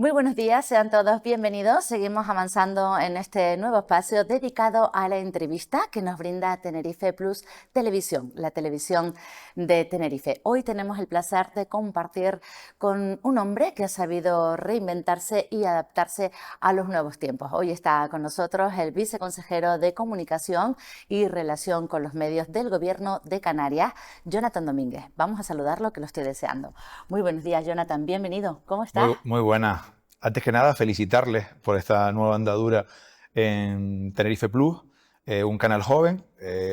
Muy buenos días, sean todos bienvenidos. Seguimos avanzando en este nuevo espacio dedicado a la entrevista que nos brinda Tenerife Plus Televisión, la televisión de Tenerife. Hoy tenemos el placer de compartir con un hombre que ha sabido reinventarse y adaptarse a los nuevos tiempos. Hoy está con nosotros el viceconsejero de Comunicación y Relación con los Medios del Gobierno de Canarias, Jonathan Domínguez. Vamos a saludarlo, que lo estoy deseando. Muy buenos días, Jonathan, bienvenido. ¿Cómo estás? Muy buena. Antes que nada, felicitarles por esta nueva andadura en Tenerife Plus, un canal joven,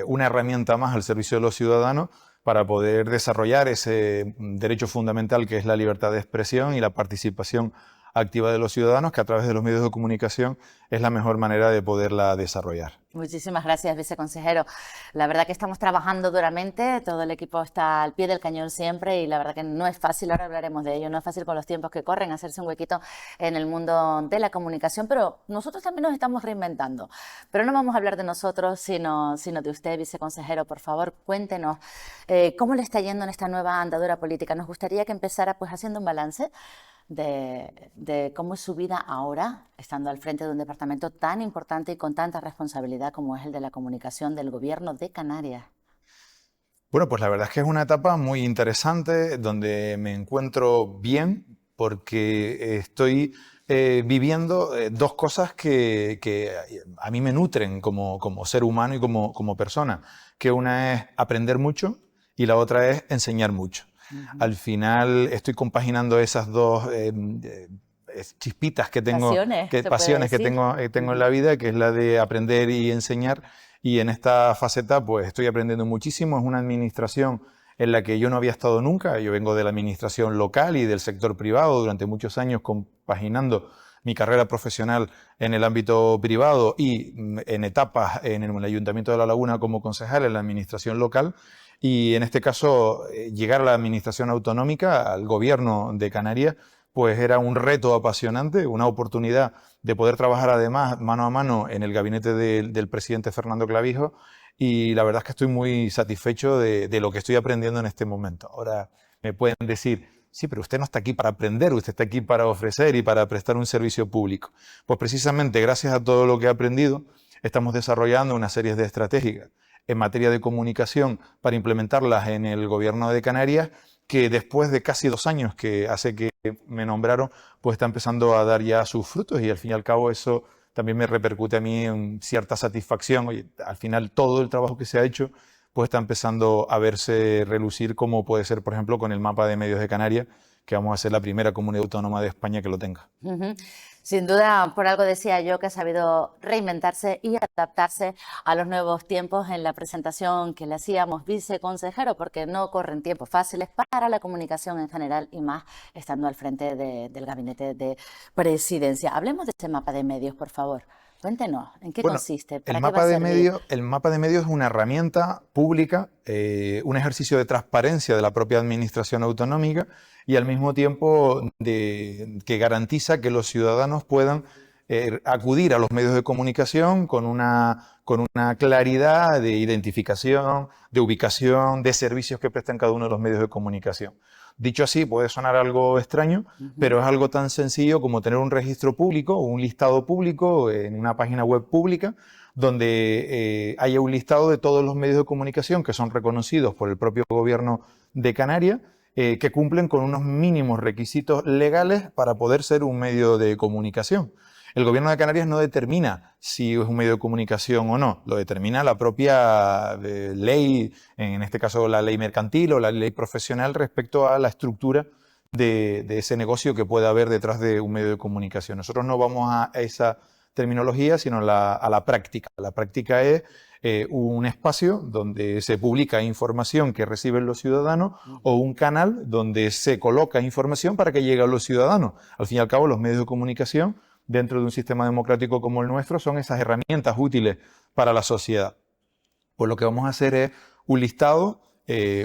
una herramienta más al servicio de los ciudadanos para poder desarrollar ese derecho fundamental que es la libertad de expresión y la participación activa de los ciudadanos, que a través de los medios de comunicación es la mejor manera de poderla desarrollar. Muchísimas gracias, viceconsejero. La verdad que estamos trabajando duramente, todo el equipo está al pie del cañón siempre y la verdad que no es fácil, ahora hablaremos de ello, no es fácil con los tiempos que corren hacerse un huequito en el mundo de la comunicación, pero nosotros también nos estamos reinventando. Pero no vamos a hablar de nosotros, sino de usted, viceconsejero. Por favor, cuéntenos cómo le está yendo en esta nueva andadura política. Nos gustaría que empezara pues haciendo un balance de cómo es su vida ahora, estando al frente de un departamento tan importante y con tanta responsabilidad como es el de la comunicación del Gobierno de Canarias. Bueno, pues la verdad es que es una etapa muy interesante donde me encuentro bien porque estoy viviendo dos cosas que a mí me nutren como ser humano y como persona, que una es aprender mucho y la otra es enseñar mucho. Al final estoy compaginando esas dos chispitas que tengo, pasiones que tengo en la vida, que es la de aprender y enseñar. Y en esta faceta pues estoy aprendiendo muchísimo. Es una administración en la que yo no había estado nunca. Yo vengo de la administración local y del sector privado durante muchos años, compaginando mi carrera profesional en el ámbito privado y en etapas en el Ayuntamiento de La Laguna como concejal en la administración local. Y en este caso, llegar a la administración autonómica, al gobierno de Canarias, pues era un reto apasionante, una oportunidad de poder trabajar además mano a mano en el gabinete del presidente Fernando Clavijo, y la verdad es que estoy muy satisfecho de lo que estoy aprendiendo en este momento. Ahora me pueden decir, sí, pero usted no está aquí para aprender, usted está aquí para ofrecer y para prestar un servicio público. Pues precisamente gracias a todo lo que he aprendido, estamos desarrollando una serie de estrategias en materia de comunicación para implementarlas en el Gobierno de Canarias, que después de casi 2 años que hace que me nombraron, pues está empezando a dar ya sus frutos, y al fin y al cabo eso también me repercute a mí en cierta satisfacción. Oye, al final todo el trabajo que se ha hecho pues está empezando a verse relucir, como puede ser, por ejemplo, con el mapa de medios de Canarias, que vamos a ser la primera comunidad autónoma de España que lo tenga. Sin duda, por algo decía yo que ha sabido reinventarse y adaptarse a los nuevos tiempos en la presentación que le hacíamos, viceconsejero, porque no corren tiempos fáciles para la comunicación en general y más estando al frente del gabinete de presidencia. Hablemos de este mapa de medios, por favor. Cuéntenos, ¿en qué consiste? ¿Para qué va a servir? El mapa de medios es una herramienta pública, un ejercicio de transparencia de la propia administración autonómica y al mismo tiempo que garantiza que los ciudadanos puedan acudir a los medios de comunicación con una claridad de identificación, de ubicación, de servicios que prestan cada uno de los medios de comunicación. Dicho así, puede sonar algo extraño, pero es algo tan sencillo como tener un registro público, un listado público en una página web pública, donde haya un listado de todos los medios de comunicación que son reconocidos por el propio Gobierno de Canarias, que cumplen con unos mínimos requisitos legales para poder ser un medio de comunicación. El Gobierno de Canarias no determina si es un medio de comunicación o no, lo determina la propia ley, en este caso la ley mercantil o la ley profesional, respecto a la estructura de ese negocio que pueda haber detrás de un medio de comunicación. Nosotros no vamos a esa terminología, sino a la práctica. La práctica es un espacio donde se publica información que reciben los ciudadanos o un canal donde se coloca información para que llegue a los ciudadanos. Al fin y al cabo, los medios de comunicación dentro de un sistema democrático como el nuestro son esas herramientas útiles para la sociedad. Pues lo que vamos a hacer es un listado,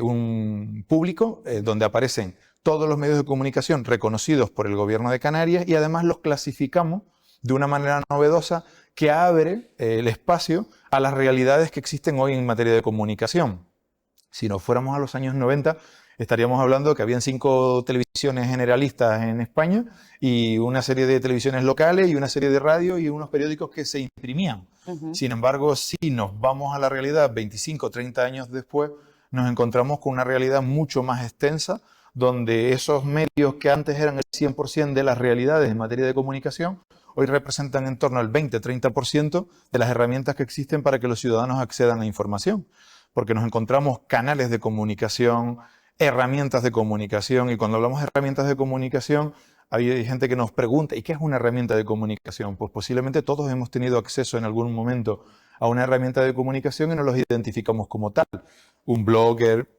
un público, donde aparecen todos los medios de comunicación reconocidos por el Gobierno de Canarias, y además los clasificamos de una manera novedosa que abre el espacio a las realidades que existen hoy en materia de comunicación. Si nos fuéramos a los años 90, estaríamos hablando que habían 5 televisiones generalistas en España y una serie de televisiones locales y una serie de radio y unos periódicos que se imprimían. Sin embargo, si nos vamos a la realidad 25 o 30 años después, nos encontramos con una realidad mucho más extensa, donde esos medios que antes eran el 100% de las realidades en materia de comunicación, hoy representan en torno al 20-30% de las herramientas que existen para que los ciudadanos accedan a información. Porque nos encontramos canales de comunicación, herramientas de comunicación, y cuando hablamos de herramientas de comunicación, hay gente que nos pregunta, ¿y qué es una herramienta de comunicación? Pues posiblemente todos hemos tenido acceso en algún momento a una herramienta de comunicación y no los identificamos como tal. Un blogger,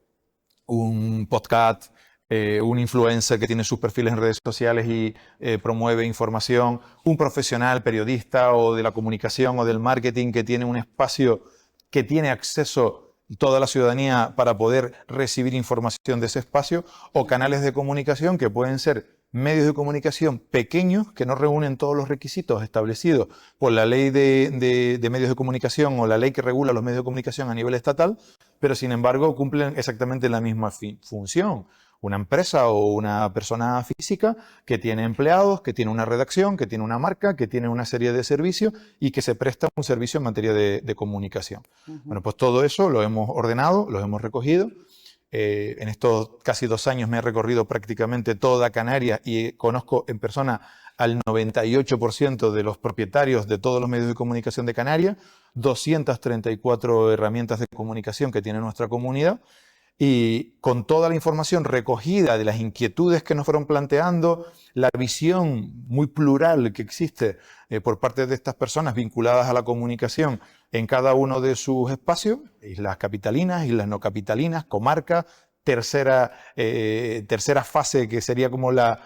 un podcast, un influencer que tiene sus perfiles en redes sociales y promueve información, un profesional periodista o de la comunicación o del marketing que tiene un espacio que tiene acceso toda la ciudadanía para poder recibir información de ese espacio, o canales de comunicación que pueden ser medios de comunicación pequeños que no reúnen todos los requisitos establecidos por la ley de medios de comunicación o la ley que regula los medios de comunicación a nivel estatal, pero sin embargo cumplen exactamente la misma función. Una empresa o una persona física que tiene empleados, que tiene una redacción, que tiene una marca, que tiene una serie de servicios y que se presta un servicio en materia de comunicación. Bueno, pues todo eso lo hemos ordenado, lo hemos recogido. En estos casi 2 años me he recorrido prácticamente toda Canarias y conozco en persona al 98% de los propietarios de todos los medios de comunicación de Canarias, 234 herramientas de comunicación que tiene nuestra comunidad. Y con toda la información recogida de las inquietudes que nos fueron planteando, la visión muy plural que existe por parte de estas personas vinculadas a la comunicación en cada uno de sus espacios, islas capitalinas, islas no capitalinas, comarcas, tercera fase que sería como la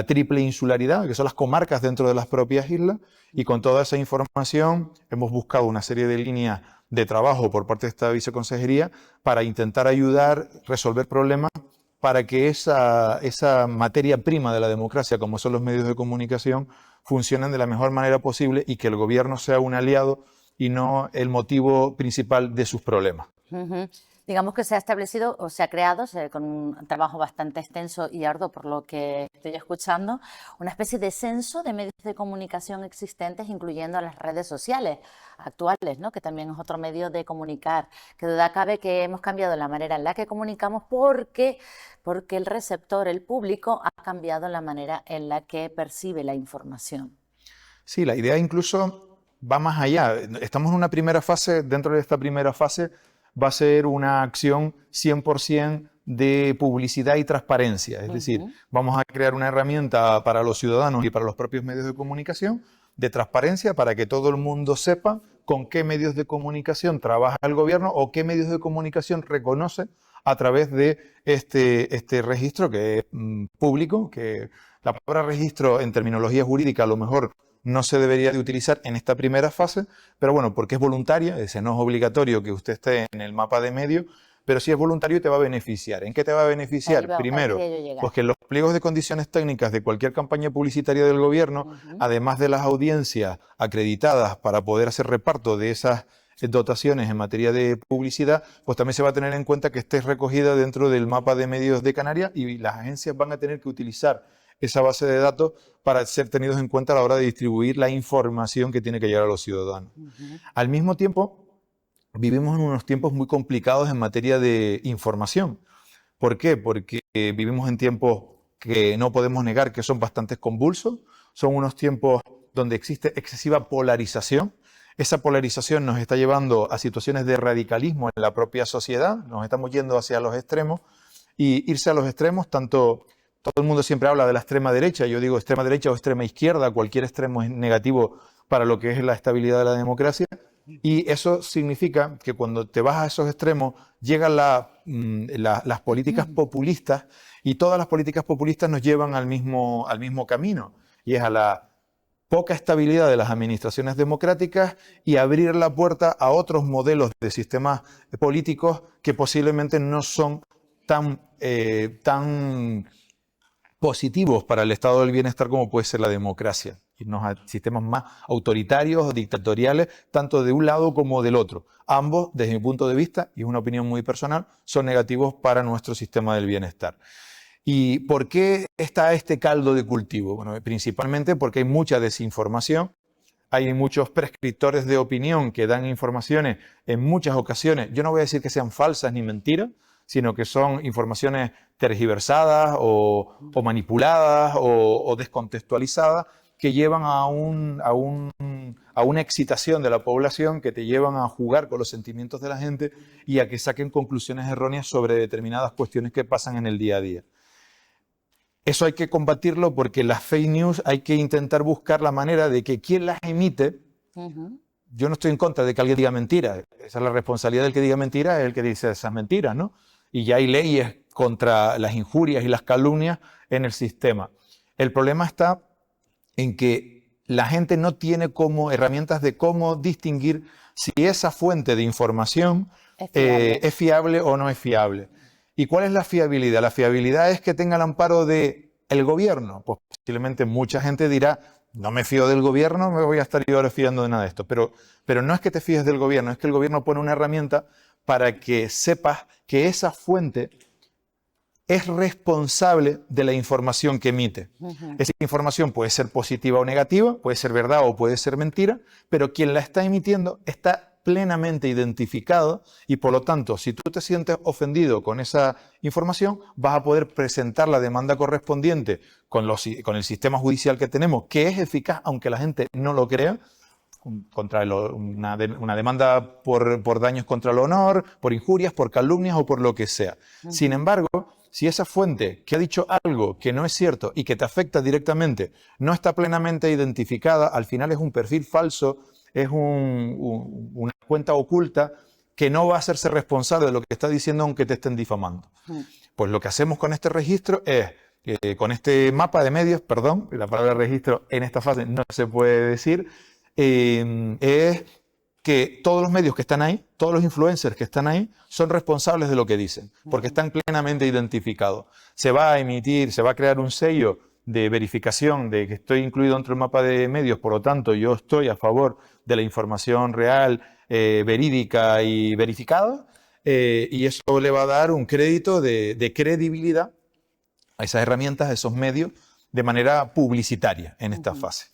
triple insularidad, que son las comarcas dentro de las propias islas, y con toda esa información hemos buscado una serie de líneas de trabajo por parte de esta viceconsejería para intentar ayudar, resolver problemas, para que esa materia prima de la democracia, como son los medios de comunicación, funcionen de la mejor manera posible y que el gobierno sea un aliado y no el motivo principal de sus problemas. Digamos que se ha establecido o se ha creado, con un trabajo bastante extenso y arduo por lo que estoy escuchando, una especie de censo de medios de comunicación existentes, incluyendo las redes sociales actuales, ¿no? Que también es otro medio de comunicar. Que duda cabe que hemos cambiado la manera en la que comunicamos porque el receptor, el público, ha cambiado la manera en la que percibe la información. Sí, la idea incluso va más allá. Estamos en una primera fase, dentro de esta primera fase va a ser una acción 100% de publicidad y transparencia. Es decir, vamos a crear una herramienta para los ciudadanos y para los propios medios de comunicación de transparencia para que todo el mundo sepa con qué medios de comunicación trabaja el gobierno o qué medios de comunicación reconoce a través de este registro que es público, que la palabra registro en terminología jurídica a lo mejor no se debería de utilizar en esta primera fase, pero bueno, porque es voluntaria, no es obligatorio que usted esté en el mapa de medios, pero si es voluntario te va a beneficiar. ¿En qué te va a beneficiar? Primero, pues que los pliegos de condiciones técnicas de cualquier campaña publicitaria del gobierno, además de las audiencias acreditadas para poder hacer reparto de esas dotaciones en materia de publicidad, pues también se va a tener en cuenta que esté recogida dentro del mapa de medios de Canarias y las agencias van a tener que utilizar esa base de datos para ser tenidos en cuenta a la hora de distribuir la información que tiene que llegar a los ciudadanos. Al mismo tiempo, vivimos en unos tiempos muy complicados en materia de información. ¿Por qué? Porque vivimos en tiempos que no podemos negar que son bastante convulsos, son unos tiempos donde existe excesiva polarización. Esa polarización nos está llevando a situaciones de radicalismo en la propia sociedad, nos estamos yendo hacia los extremos, y irse a los extremos, todo el mundo siempre habla de la extrema derecha, yo digo extrema derecha o extrema izquierda, cualquier extremo es negativo para lo que es la estabilidad de la democracia, y eso significa que cuando te vas a esos extremos llegan las políticas populistas, y todas las políticas populistas nos llevan al mismo camino, y es a la poca estabilidad de las administraciones democráticas y abrir la puerta a otros modelos de sistemas políticos que posiblemente no son tan positivos para el estado del bienestar como puede ser la democracia. irnos a sistemas más autoritarios o dictatoriales, tanto de un lado como del otro. Ambos, desde mi punto de vista, y es una opinión muy personal, son negativos para nuestro sistema del bienestar. ¿Y por qué está este caldo de cultivo? Bueno, principalmente porque hay mucha desinformación, hay muchos prescriptores de opinión que dan informaciones en muchas ocasiones. Yo no voy a decir que sean falsas ni mentiras, sino que son informaciones tergiversadas o manipuladas o descontextualizadas que llevan a una excitación de la población, que te llevan a jugar con los sentimientos de la gente y a que saquen conclusiones erróneas sobre determinadas cuestiones que pasan en el día a día. Eso hay que combatirlo porque las fake news hay que intentar buscar la manera de que quien las emite, yo no estoy en contra de que alguien diga mentiras, esa es la responsabilidad del que diga mentiras, es el que dice esas mentiras, ¿no? Y ya hay leyes contra las injurias y las calumnias en el sistema. El problema está en que la gente no tiene herramientas de cómo distinguir si esa fuente de información es fiable o no es fiable. ¿Y cuál es la fiabilidad? La fiabilidad es que tenga el amparo del gobierno. Pues posiblemente mucha gente dirá, no me fío del gobierno, me voy a estar yo ahora fiando de nada de esto. Pero no es que te fíes del gobierno, es que el gobierno pone una herramienta para que sepas que esa fuente es responsable de la información que emite. Esa información puede ser positiva o negativa, puede ser verdad o puede ser mentira, pero quien la está emitiendo está plenamente identificado y por lo tanto, si tú te sientes ofendido con esa información, vas a poder presentar la demanda correspondiente con el sistema judicial que tenemos, que es eficaz aunque la gente no lo crea, contra una demanda por daños contra el honor, por injurias, por calumnias o por lo que sea. Sin embargo, si esa fuente que ha dicho algo que no es cierto y que te afecta directamente no está plenamente identificada, al final es un perfil falso, es una cuenta oculta que no va a hacerse responsable de lo que está diciendo aunque te estén difamando. Pues lo que hacemos con este registro es, con este mapa de medios, perdón, la palabra registro en esta fase no se puede decir, es que todos los medios que están ahí, todos los influencers que están ahí, son responsables de lo que dicen, porque están plenamente identificados. Se va a emitir, se va a crear un sello de verificación de que estoy incluido dentro del mapa de medios, por lo tanto yo estoy a favor de la información real, verídica y verificada, y eso le va a dar un crédito de credibilidad a esas herramientas, a esos medios, de manera publicitaria en esta fase.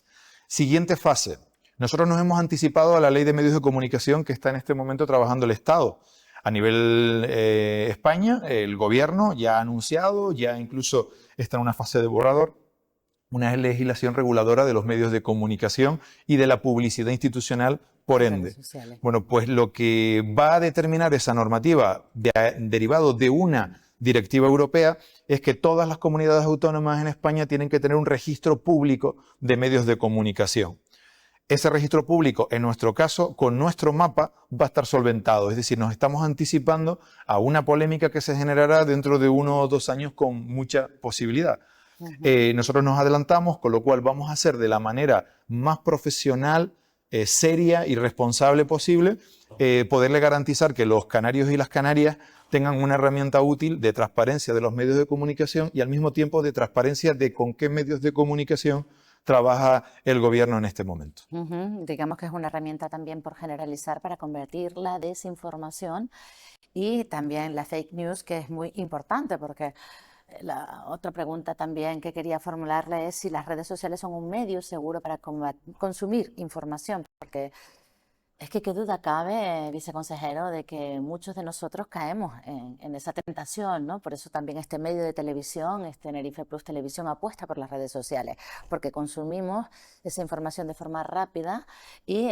Siguiente fase. Nosotros nos hemos anticipado a la ley de medios de comunicación que está en este momento trabajando el Estado. A nivel España, el gobierno ya ha anunciado, ya incluso está en una fase de borrador, una legislación reguladora de los medios de comunicación y de la publicidad institucional, por ende. Bueno, pues lo que va a determinar esa normativa derivado de una directiva europea es que todas las comunidades autónomas en España tienen que tener un registro público de medios de comunicación. Ese registro público, en nuestro caso, con nuestro mapa, va a estar solventado. Es decir, nos estamos anticipando a una polémica que se generará dentro de 1 o 2 años con mucha posibilidad. Nosotros nos adelantamos, con lo cual vamos a hacer de la manera más profesional, seria y responsable posible, poderle garantizar que los canarios y las canarias tengan una herramienta útil de transparencia de los medios de comunicación y al mismo tiempo de transparencia de con qué medios de comunicación trabaja el gobierno en este momento. Digamos que es una herramienta también por generalizar para combatir la desinformación y también la fake news, que es muy importante porque la otra pregunta también que quería formularle es si las redes sociales son un medio seguro para consumir información, porque es que qué duda cabe, viceconsejero, de que muchos de nosotros caemos en esa tentación, ¿no? Por eso también este medio de televisión, este Tenerife Plus Televisión, apuesta por las redes sociales, porque consumimos esa información de forma rápida y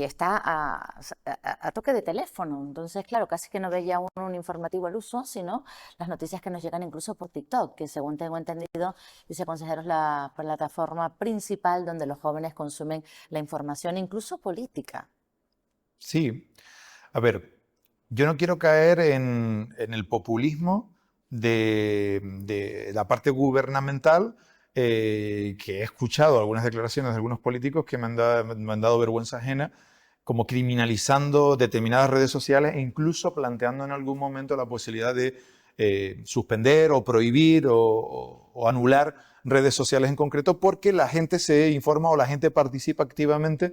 está a toque de teléfono. Entonces, claro, casi que no ve ya un informativo al uso, sino las noticias que nos llegan incluso por TikTok, que según tengo entendido, viceconsejero, es la plataforma principal donde los jóvenes consumen la información, incluso política. Sí, a ver, yo no quiero caer en el populismo de la parte gubernamental, que he escuchado algunas declaraciones de algunos políticos que me han dado vergüenza ajena, como criminalizando determinadas redes sociales e incluso planteando en algún momento la posibilidad de suspender o prohibir o anular redes sociales en concreto, porque la gente se informa o la gente participa activamente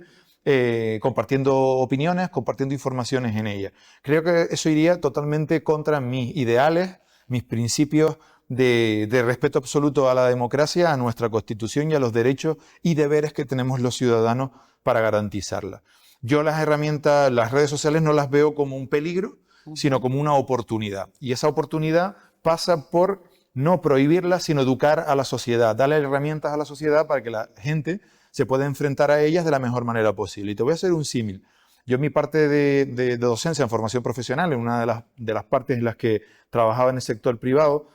compartiendo opiniones, compartiendo informaciones en ellas. Creo que eso iría totalmente contra mis ideales, mis principios de respeto absoluto a la democracia, a nuestra Constitución y a los derechos y deberes que tenemos los ciudadanos para garantizarla. Yo las herramientas, las redes sociales no las veo como un peligro, sino como una oportunidad. Y esa oportunidad pasa por no prohibirlas, sino educar a la sociedad, darle herramientas a la sociedad para que la gente se pueda enfrentar a ellas de la mejor manera posible. Y te voy a hacer un símil. Yo en mi parte de docencia en formación profesional, en una de las partes en las que trabajaba en el sector privado,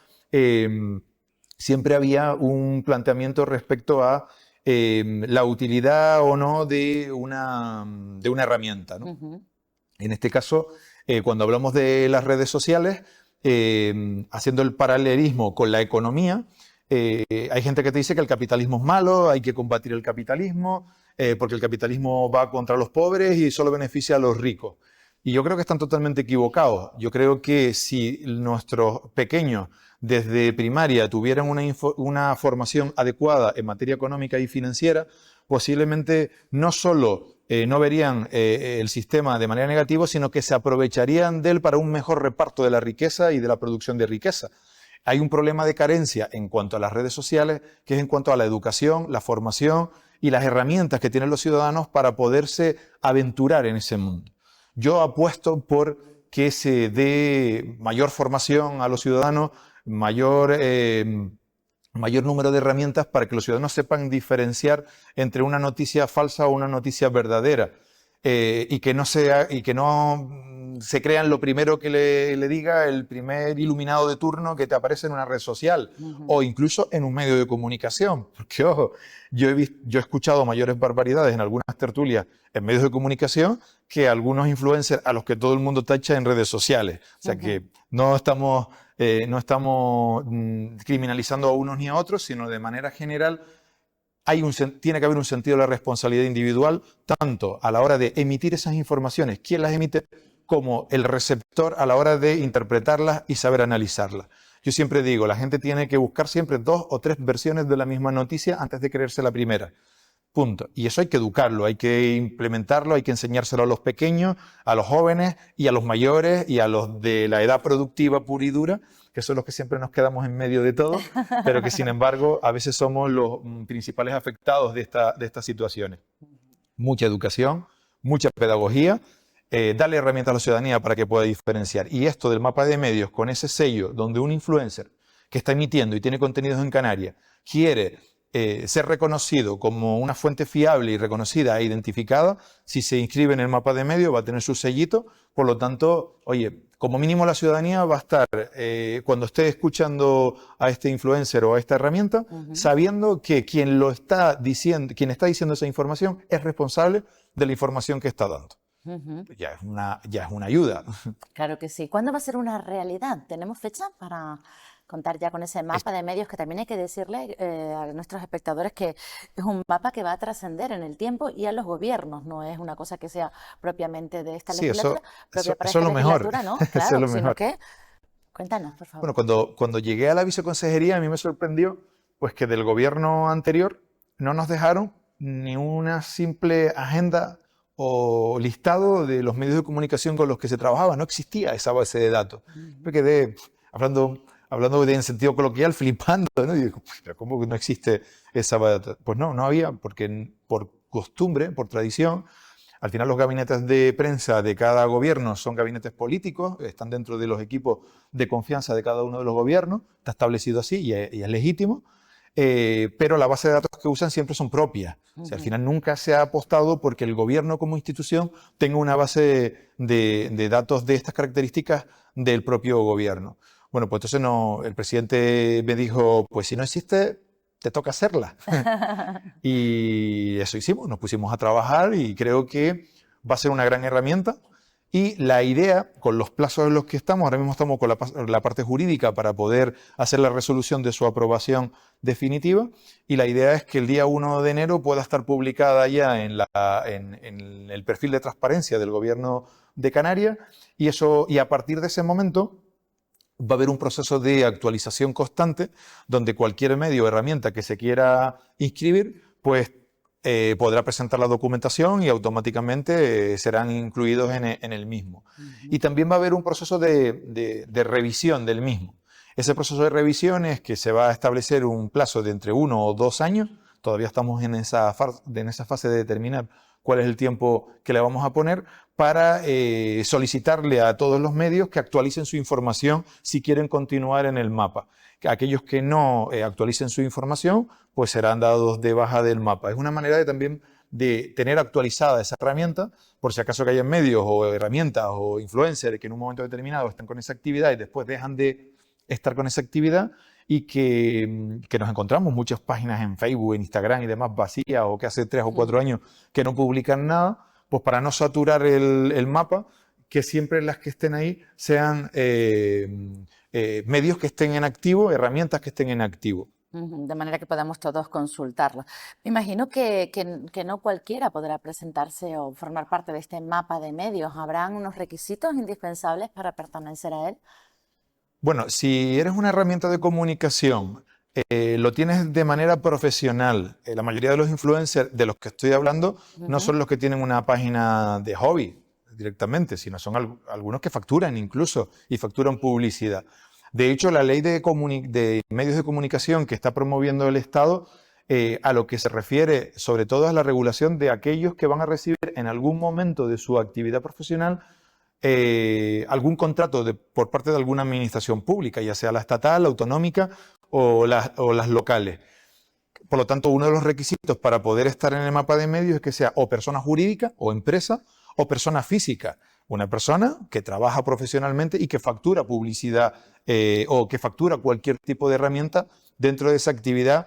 siempre había un planteamiento respecto a la utilidad o no de una herramienta, ¿no? En este caso, cuando hablamos de las redes sociales, haciendo el paralelismo con la economía, hay gente que te dice que el capitalismo es malo, hay que combatir el capitalismo, porque el capitalismo va contra los pobres y solo beneficia a los ricos. Y yo creo que están totalmente equivocados. Yo creo que si nuestros pequeños desde primaria tuvieran una formación adecuada en materia económica y financiera, posiblemente no solo no verían el sistema de manera negativa, sino que se aprovecharían de él para un mejor reparto de la riqueza y de la producción de riqueza. Hay un problema de carencia en cuanto a las redes sociales, que es en cuanto a la educación, la formación y las herramientas que tienen los ciudadanos para poderse aventurar en ese mundo. Yo apuesto por que se dé mayor formación a los ciudadanos, mayor número de herramientas para que los ciudadanos sepan diferenciar entre una noticia falsa o una noticia verdadera. Y que no se crean lo primero que le diga el primer iluminado de turno que te aparece en una red social o incluso en un medio de comunicación. Porque, ojo, yo he escuchado mayores barbaridades en algunas tertulias en medios de comunicación que algunos influencers a los que todo el mundo tacha en redes sociales. O sea que no estamos criminalizando a unos ni a otros, sino de manera general tiene que haber un sentido de la responsabilidad individual, tanto a la hora de emitir esas informaciones, quién las emite, como el receptor a la hora de interpretarlas y saber analizarlas. Yo siempre digo, la gente tiene que buscar siempre 2 o 3 versiones de la misma noticia antes de creerse la primera. Punto. Y eso hay que educarlo, hay que implementarlo, hay que enseñárselo a los pequeños, a los jóvenes y a los mayores y a los de la edad productiva pura y dura, que son los que siempre nos quedamos en medio de todo, pero que sin embargo a veces somos los principales afectados de estas situaciones. Mucha educación, mucha pedagogía, darle herramientas a la ciudadanía para que pueda diferenciar. Y esto del mapa de medios con ese sello donde un influencer que está emitiendo y tiene contenidos en Canarias quiere ser reconocido como una fuente fiable y reconocida e identificada, si se inscribe en el mapa de medios va a tener su sellito, por lo tanto, oye, como mínimo la ciudadanía va a estar, cuando esté escuchando a este influencer o a esta herramienta, sabiendo que quien está diciendo esa información es responsable de la información que está dando. Ya es una ayuda. Claro que sí. ¿Cuándo va a ser una realidad? ¿Tenemos fecha para contar ya con ese mapa de medios? Que también hay que decirle a nuestros espectadores que es un mapa que va a trascender en el tiempo y a los gobiernos. No es una cosa que sea propiamente de esta legislatura, propia para esta legislatura, ¿no? Claro, sino que... Cuéntanos, por favor. Bueno, cuando llegué a la viceconsejería a mí me sorprendió pues que del gobierno anterior no nos dejaron ni una simple agenda o listado de los medios de comunicación con los que se trabajaba. No existía esa base de datos. Me quedé hablando en sentido coloquial, flipando, ¿no? Y digo, ¿pero cómo que no existe esa base de datos? Pues no había, porque por costumbre, por tradición, al final los gabinetes de prensa de cada gobierno son gabinetes políticos, están dentro de los equipos de confianza de cada uno de los gobiernos, está establecido así y es legítimo. Pero la base de datos que usan siempre son propias. O sea, al final nunca se ha apostado porque el gobierno como institución tenga una base de datos de estas características del propio gobierno. Bueno, pues entonces el presidente me dijo, pues si no existe, te toca hacerla. Y eso hicimos, nos pusimos a trabajar y creo que va a ser una gran herramienta. Y la idea, con los plazos en los que estamos, ahora mismo estamos con la parte jurídica para poder hacer la resolución de su aprobación definitiva, y la idea es que el día 1 de enero pueda estar publicada ya en el perfil de transparencia del Gobierno de Canarias, y a partir de ese momento va a haber un proceso de actualización constante donde cualquier medio o herramienta que se quiera inscribir, pues podrá presentar la documentación y automáticamente serán incluidos en el mismo. Y también va a haber un proceso de revisión del mismo. Ese proceso de revisión es que se va a establecer un plazo de entre 1 o 2 años. Todavía estamos en esa fase de determinar cuál es el tiempo que le vamos a poner para solicitarle a todos los medios que actualicen su información si quieren continuar en el mapa. Aquellos que no actualicen su información, pues serán dados de baja del mapa. Es una manera también de tener actualizada esa herramienta, por si acaso que haya medios o herramientas o influencers que en un momento determinado están con esa actividad y después dejan de estar con esa actividad, y que nos encontramos muchas páginas en Facebook, en Instagram y demás vacías, o que hace 3 o 4 años que no publican nada, pues para no saturar el mapa, que siempre las que estén ahí sean medios que estén en activo, herramientas que estén en activo. De manera que podamos todos consultarlo. Me imagino que no cualquiera podrá presentarse o formar parte de este mapa de medios. ¿Habrán unos requisitos indispensables para pertenecer a él? Bueno, si eres una herramienta de comunicación, lo tienes de manera profesional. La mayoría de los influencers de los que estoy hablando no son los que tienen una página de hobby directamente, sino son algunos que facturan incluso y facturan publicidad. De hecho, la ley de medios de comunicación que está promoviendo el Estado, a lo que se refiere sobre todo a la regulación de aquellos que van a recibir en algún momento de su actividad profesional algún contrato por parte de alguna administración pública, ya sea la estatal, la autonómica o las locales. Por lo tanto, uno de los requisitos para poder estar en el mapa de medios es que sea o persona jurídica o empresa o persona física. Una persona que trabaja profesionalmente y que factura publicidad o que factura cualquier tipo de herramienta dentro de esa actividad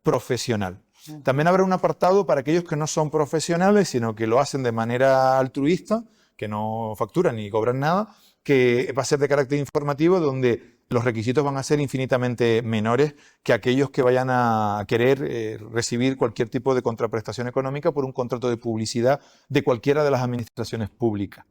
profesional. También habrá un apartado para aquellos que no son profesionales, sino que lo hacen de manera altruista, que no facturan ni cobran nada, que va a ser de carácter informativo, donde los requisitos van a ser infinitamente menores que aquellos que vayan a querer recibir cualquier tipo de contraprestación económica por un contrato de publicidad de cualquiera de las administraciones públicas.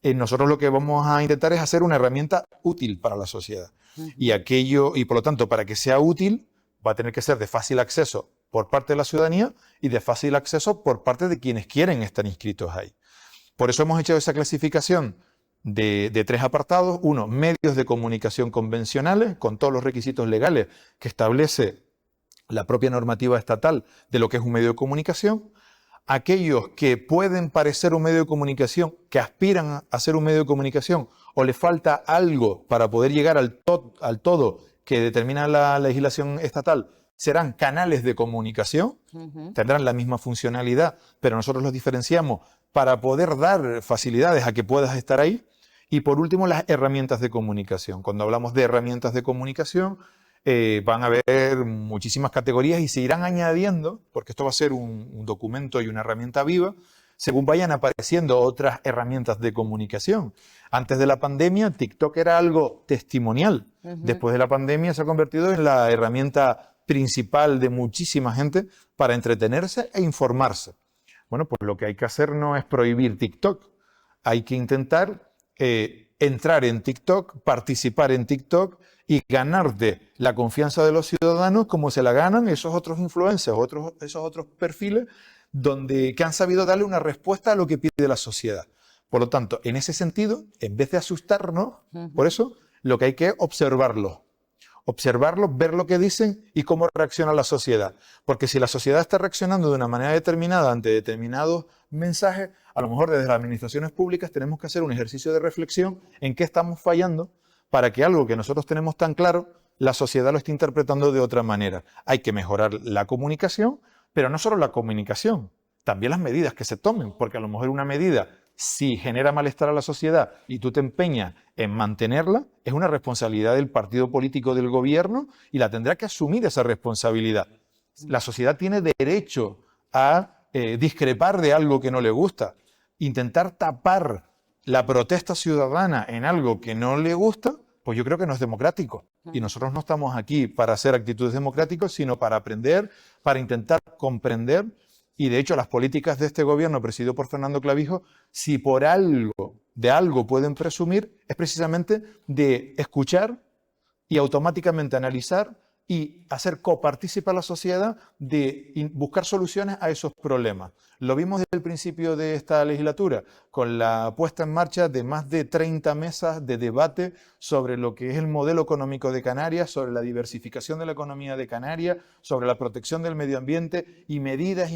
Nosotros lo que vamos a intentar es hacer una herramienta útil para la sociedad. Y por lo tanto, para que sea útil, va a tener que ser de fácil acceso por parte de la ciudadanía y de fácil acceso por parte de quienes quieren estar inscritos ahí. Por eso hemos hecho esa clasificación de 3 apartados. 1, medios de comunicación convencionales, con todos los requisitos legales que establece la propia normativa estatal de lo que es un medio de comunicación. Aquellos que pueden parecer un medio de comunicación, que aspiran a ser un medio de comunicación, o les falta algo para poder llegar al todo que determina la legislación estatal, serán canales de comunicación, tendrán la misma funcionalidad, pero nosotros los diferenciamos para poder dar facilidades a que puedas estar ahí. Y por último, las herramientas de comunicación. Cuando hablamos de herramientas de comunicación, van a haber muchísimas categorías y se irán añadiendo, porque esto va a ser un documento y una herramienta viva, según vayan apareciendo otras herramientas de comunicación. Antes de la pandemia, TikTok era algo testimonial. Después de la pandemia se ha convertido en la herramienta principal de muchísima gente para entretenerse e informarse. Bueno, pues lo que hay que hacer no es prohibir TikTok. Hay que intentar entrar en TikTok, participar en TikTok y ganarte la confianza de los ciudadanos como se la ganan esos otros influencers, esos otros perfiles que han sabido darle una respuesta a lo que pide la sociedad. Por lo tanto, en ese sentido, en vez de asustarnos, por eso, lo que hay que observarlos, ver lo que dicen y cómo reacciona la sociedad. Porque si la sociedad está reaccionando de una manera determinada ante determinados mensajes, a lo mejor desde las administraciones públicas tenemos que hacer un ejercicio de reflexión en qué estamos fallando para que algo que nosotros tenemos tan claro, la sociedad lo esté interpretando de otra manera. Hay que mejorar la comunicación, pero no solo la comunicación, también las medidas que se tomen, porque a lo mejor una medida, si genera malestar a la sociedad y tú te empeñas en mantenerla, es una responsabilidad del partido político del gobierno y la tendrá que asumir esa responsabilidad. La sociedad tiene derecho a discrepar de algo que no le gusta. Intentar tapar la protesta ciudadana en algo que no le gusta, pues yo creo que no es democrático. Y nosotros no estamos aquí para hacer actitudes democráticas, sino para aprender, para intentar comprender. Y de hecho las políticas de este gobierno presidido por Fernando Clavijo, si por algo de algo pueden presumir, es precisamente de escuchar y automáticamente analizar y hacer copartícipe a la sociedad de buscar soluciones a esos problemas. Lo vimos desde el principio de esta legislatura, con la puesta en marcha de más de 30 mesas de debate sobre lo que es el modelo económico de Canarias, sobre la diversificación de la economía de Canarias, sobre la protección del medio ambiente y medidas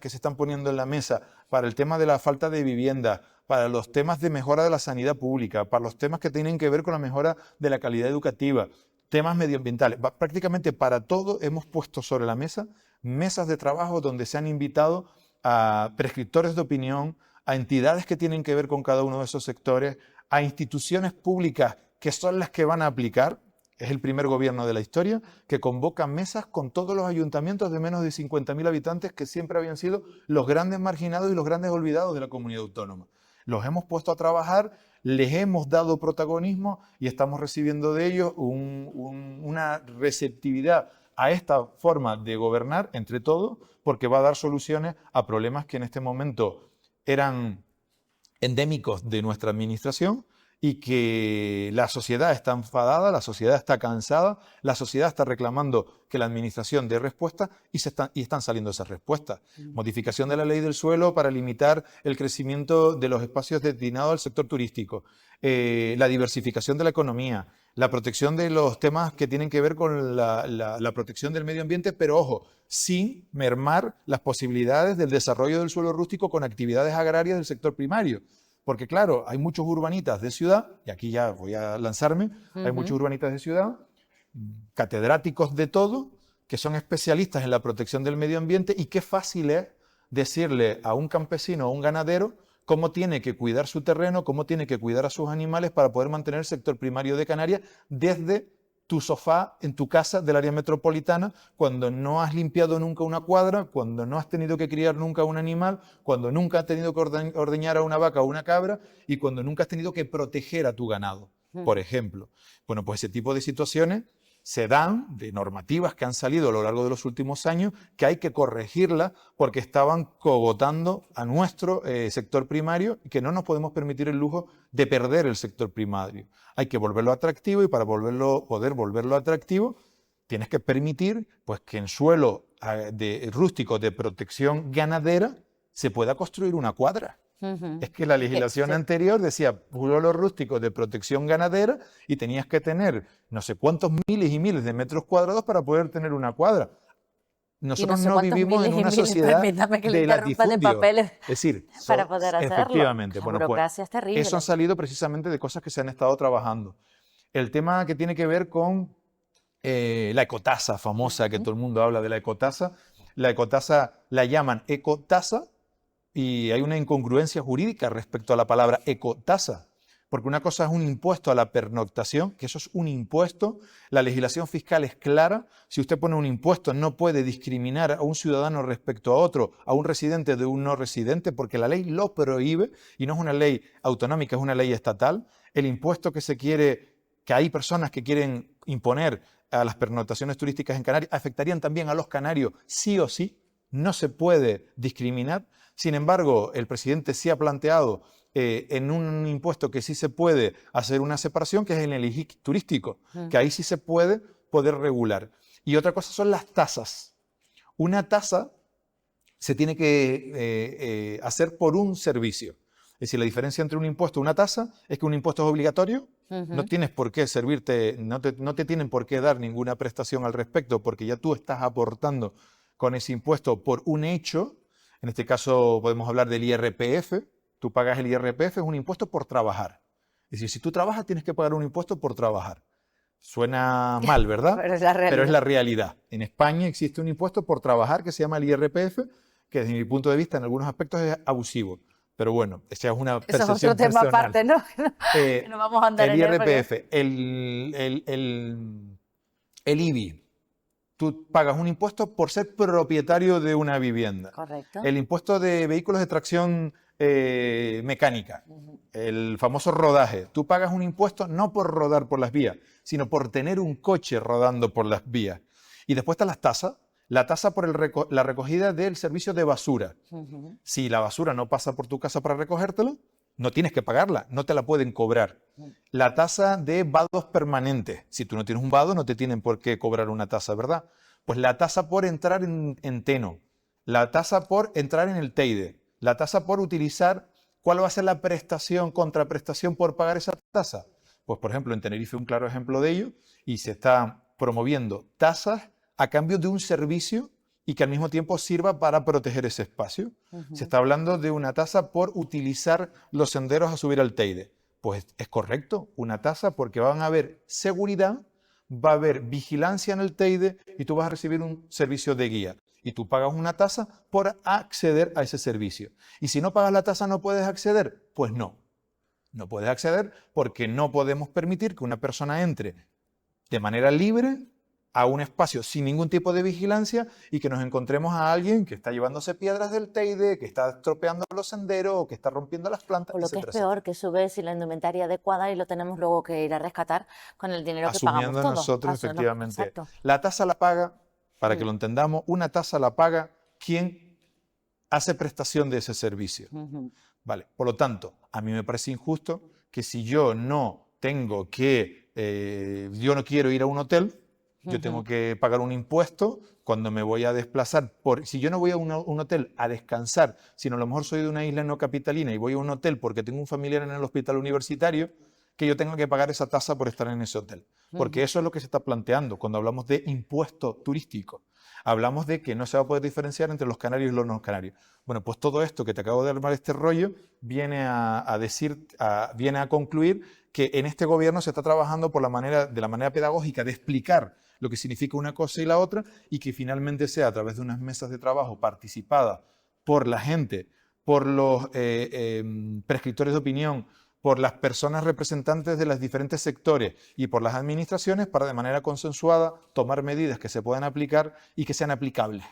que se están poniendo en la mesa para el tema de la falta de vivienda, para los temas de mejora de la sanidad pública, para los temas que tienen que ver con la mejora de la calidad educativa, temas medioambientales. Prácticamente para todo hemos puesto sobre la mesa mesas de trabajo donde se han invitado a prescriptores de opinión, a entidades que tienen que ver con cada uno de esos sectores, a instituciones públicas que son las que van a aplicar. Es el primer gobierno de la historia que convoca mesas con todos los ayuntamientos de menos de 50.000 habitantes que siempre habían sido los grandes marginados y los grandes olvidados de la comunidad autónoma. Los hemos puesto a trabajar, les hemos dado protagonismo y estamos recibiendo de ellos una receptividad a esta forma de gobernar entre todos, porque va a dar soluciones a problemas que en este momento eran endémicos de nuestra administración y que la sociedad está enfadada, la sociedad está cansada, la sociedad está reclamando que la administración dé respuesta y están saliendo esas respuestas. Modificación de la ley del suelo para limitar el crecimiento de los espacios destinados al sector turístico, la diversificación de la economía, la protección de los temas que tienen que ver con la protección del medio ambiente, pero ojo, sin mermar las posibilidades del desarrollo del suelo rústico con actividades agrarias del sector primario. Porque claro, hay muchos urbanitas de ciudad, y aquí ya voy a lanzarme, hay muchos urbanitas de ciudad, catedráticos de todo, que son especialistas en la protección del medio ambiente y qué fácil es decirle a un campesino o un ganadero cómo tiene que cuidar su terreno, cómo tiene que cuidar a sus animales para poder mantener el sector primario de Canarias desde tu sofá en tu casa del área metropolitana, cuando no has limpiado nunca una cuadra, cuando no has tenido que criar nunca un animal, cuando nunca has tenido que ordeñar a una vaca o una cabra y cuando nunca has tenido que proteger a tu ganado, por ejemplo. Bueno, pues ese tipo de situaciones se dan de normativas que han salido a lo largo de los últimos años que hay que corregirlas porque estaban cogotando a nuestro sector primario y que no nos podemos permitir el lujo de perder el sector primario. Hay que volverlo atractivo y para poder volverlo atractivo tienes que permitir pues, que en suelo rústico de protección ganadera se pueda construir una cuadra. Es que la legislación anterior decía suelo rústico de protección ganadera y tenías que tener no sé cuántos miles y miles de metros cuadrados para poder tener una cuadra. Nosotros no vivimos en una sociedad de latifundio. Es decir, para poder hacerlo. Efectivamente. La bueno, burocracia es terrible. Eso ha salido precisamente de cosas que se han estado trabajando. El tema que tiene que ver con la ecotasa famosa, que todo el mundo habla de la ecotasa la llaman ecotasa, y hay una incongruencia jurídica respecto a la palabra ecotasa, porque una cosa es un impuesto a la pernoctación, que eso es un impuesto, la legislación fiscal es clara, si usted pone un impuesto no puede discriminar a un ciudadano respecto a otro, a un residente de un no residente, porque la ley lo prohíbe, y no es una ley autonómica, es una ley estatal. El impuesto que hay personas que quieren imponer a las pernoctaciones turísticas en Canarias, afectarían también a los canarios sí o sí, no se puede discriminar. Sin embargo, el presidente sí ha planteado en un impuesto que sí se puede hacer una separación, que es en el IGIC turístico, que ahí sí se puede regular. Y otra cosa son las tasas. Una tasa se tiene que hacer por un servicio. Es decir, la diferencia entre un impuesto y una tasa es que un impuesto es obligatorio, no tienes por qué servirte, no te tienen por qué dar ninguna prestación al respecto, porque ya tú estás aportando con ese impuesto por un hecho. En este caso podemos hablar del IRPF. Tú pagas el IRPF, es un impuesto por trabajar. Es decir, si tú trabajas tienes que pagar un impuesto por trabajar. Suena mal, ¿verdad? Pero es la realidad. En España existe un impuesto por trabajar que se llama el IRPF, que desde mi punto de vista en algunos aspectos es abusivo. Pero bueno, esa es una percepción personal. Eso es otro tema aparte, ¿no? No vamos a andar el IRPF, el IBI. Tú pagas un impuesto por ser propietario de una vivienda. Correcto. El impuesto de vehículos de tracción mecánica, el famoso rodaje. Tú pagas un impuesto no por rodar por las vías, sino por tener un coche rodando por las vías. Y después están las tasas. La tasa por la recogida del servicio de basura. Si la basura no pasa por tu casa para recogértelo, no tienes que pagarla, no te la pueden cobrar. La tasa de vados permanentes. Si tú no tienes un vado, no te tienen por qué cobrar una tasa, ¿verdad? Pues la tasa por entrar en Teno, la tasa por entrar en el Teide, la tasa por utilizar, ¿cuál va a ser la prestación, contraprestación por pagar esa tasa? Pues, por ejemplo, en Tenerife un claro ejemplo de ello, y se está promoviendo tasas a cambio de un servicio y que al mismo tiempo sirva para proteger ese espacio. Se está hablando de una tasa por utilizar los senderos a subir al Teide. Pues es correcto, una tasa porque van a haber seguridad, va a haber vigilancia en el Teide y tú vas a recibir un servicio de guía. Y tú pagas una tasa por acceder a ese servicio. Y si no pagas la tasa, ¿no puedes acceder? Pues no. No puedes acceder porque no podemos permitir que una persona entre de manera libre a un espacio sin ningún tipo de vigilancia y que nos encontremos a alguien que está llevándose piedras del Teide, que está estropeando los senderos o que está rompiendo las plantas, O lo que es etcétera, peor, etcétera. que sube sin la indumentaria adecuada y lo tenemos luego que ir a rescatar con el dinero que pagamos Asumiendo todos. nosotros efectivamente. Exacto. La tasa la paga, para que lo entendamos, una tasa la paga quien hace prestación de ese servicio. Vale, por lo tanto, a mí me parece injusto que si yo no tengo que, yo no quiero ir a un hotel, yo tengo que pagar un impuesto cuando me voy a desplazar. Si yo no voy a un hotel a descansar, sino a lo mejor soy de una isla no capitalina y voy a un hotel porque tengo un familiar en el hospital universitario, que yo tenga que pagar esa tasa por estar en ese hotel. Porque eso es lo que se está planteando cuando hablamos de impuesto turístico. Hablamos de que no se va a poder diferenciar entre los canarios y los no canarios. Bueno, pues todo esto que te acabo de armar este rollo viene viene a concluir que en este gobierno se está trabajando de la manera pedagógica de explicar lo que significa una cosa y la otra y que finalmente sea a través de unas mesas de trabajo participadas por la gente, por los prescriptores de opinión, por las personas representantes de los diferentes sectores y por las administraciones para de manera consensuada tomar medidas que se puedan aplicar y que sean aplicables.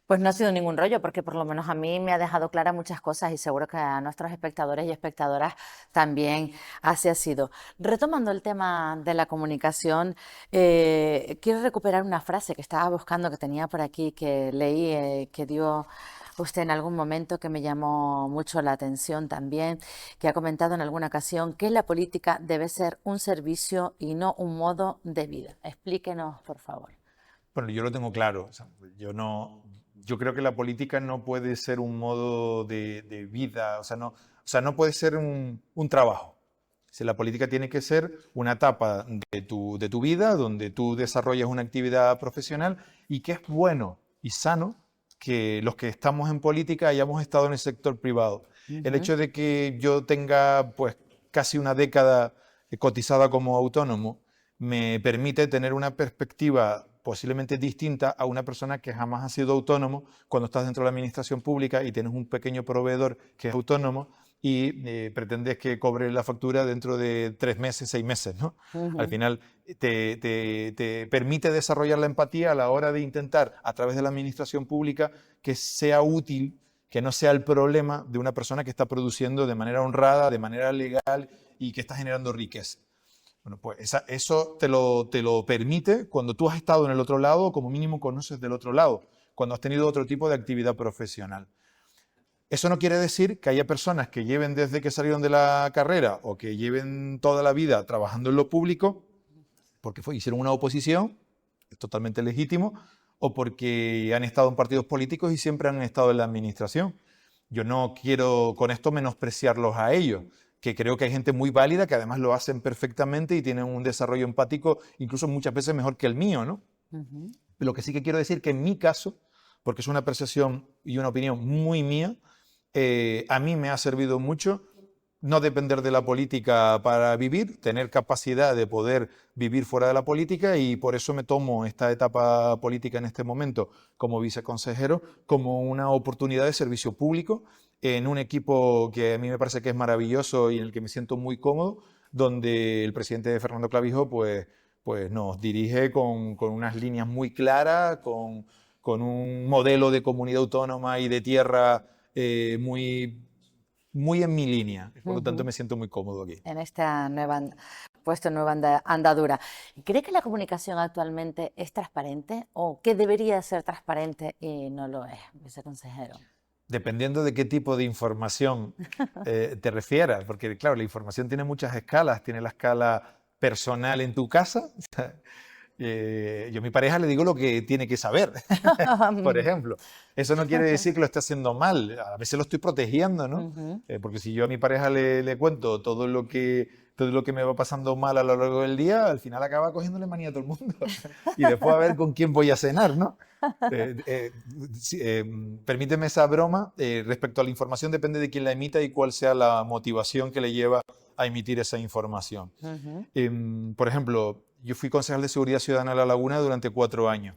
Pues no ha sido ningún rollo, porque por lo menos a mí me ha dejado claras muchas cosas y seguro que a nuestros espectadores y espectadoras también así ha sido. Retomando el tema de la comunicación, quiero recuperar una frase que estaba buscando, que tenía por aquí, que leí, que dio usted en algún momento, que me llamó mucho la atención también, que ha comentado en alguna ocasión que la política debe ser un servicio y no un modo de vida. Explíquenos, por favor. Bueno, yo lo tengo claro. O sea, yo creo que la política no puede ser un modo de vida, no puede ser un trabajo. Si la política tiene que ser una etapa de tu vida donde tú desarrollas una actividad profesional y que es bueno y sano que los que estamos en política hayamos estado en el sector privado. El hecho de que yo tenga pues casi una década cotizada como autónomo me permite tener una perspectiva posiblemente distinta a una persona que jamás ha sido autónomo cuando estás dentro de la administración pública y tienes un pequeño proveedor que es autónomo y pretendes que cobre la factura dentro de 3 meses, 6 meses, ¿no? Al final te permite desarrollar la empatía a la hora de intentar, a través de la administración pública, que sea útil, que no sea el problema de una persona que está produciendo de manera honrada, de manera legal y que está generando riqueza. Bueno, pues eso te lo permite cuando tú has estado en el otro lado, o como mínimo conoces del otro lado, cuando has tenido otro tipo de actividad profesional. Eso no quiere decir que haya personas que lleven desde que salieron de la carrera o que lleven toda la vida trabajando en lo público, porque hicieron una oposición, es totalmente legítimo, o porque han estado en partidos políticos y siempre han estado en la administración. Yo no quiero con esto menospreciarlos a ellos, que creo que hay gente muy válida que además lo hacen perfectamente y tienen un desarrollo empático incluso muchas veces mejor que el mío, ¿no? Lo que sí que quiero decir que en mi caso, porque es una apreciación y una opinión muy mía, a mí me ha servido mucho no depender de la política para vivir, tener capacidad de poder vivir fuera de la política y por eso me tomo esta etapa política en este momento como viceconsejero como una oportunidad de servicio público en un equipo que a mí me parece que es maravilloso y en el que me siento muy cómodo, donde el presidente Fernando Clavijo pues nos dirige con unas líneas muy claras, con un modelo de comunidad autónoma y de tierra muy en mi línea. Por lo tanto, me siento muy cómodo aquí. En esta nueva andadura. ¿Cree que la comunicación actualmente es transparente o que debería ser transparente y no lo es, viceconsejero? Dependiendo de qué tipo de información te refieras, porque claro, la información tiene muchas escalas, tiene la escala personal en tu casa. Yo a mi pareja le digo lo que tiene que saber, por ejemplo. Eso no quiere decir que lo esté haciendo mal, a veces lo estoy protegiendo, ¿no? Ujú. Porque si yo a mi pareja le cuento todo lo que me va pasando mal a lo largo del día, al final acaba cogiéndole manía a todo el mundo. Y después a ver con quién voy a cenar, ¿no? Eh, eh, Permíteme esa broma. Respecto a la información, depende de quién la emita y cuál sea la motivación que le lleva a emitir esa información. Ujú. Por ejemplo, yo fui concejal de Seguridad Ciudadana de La Laguna durante 4 años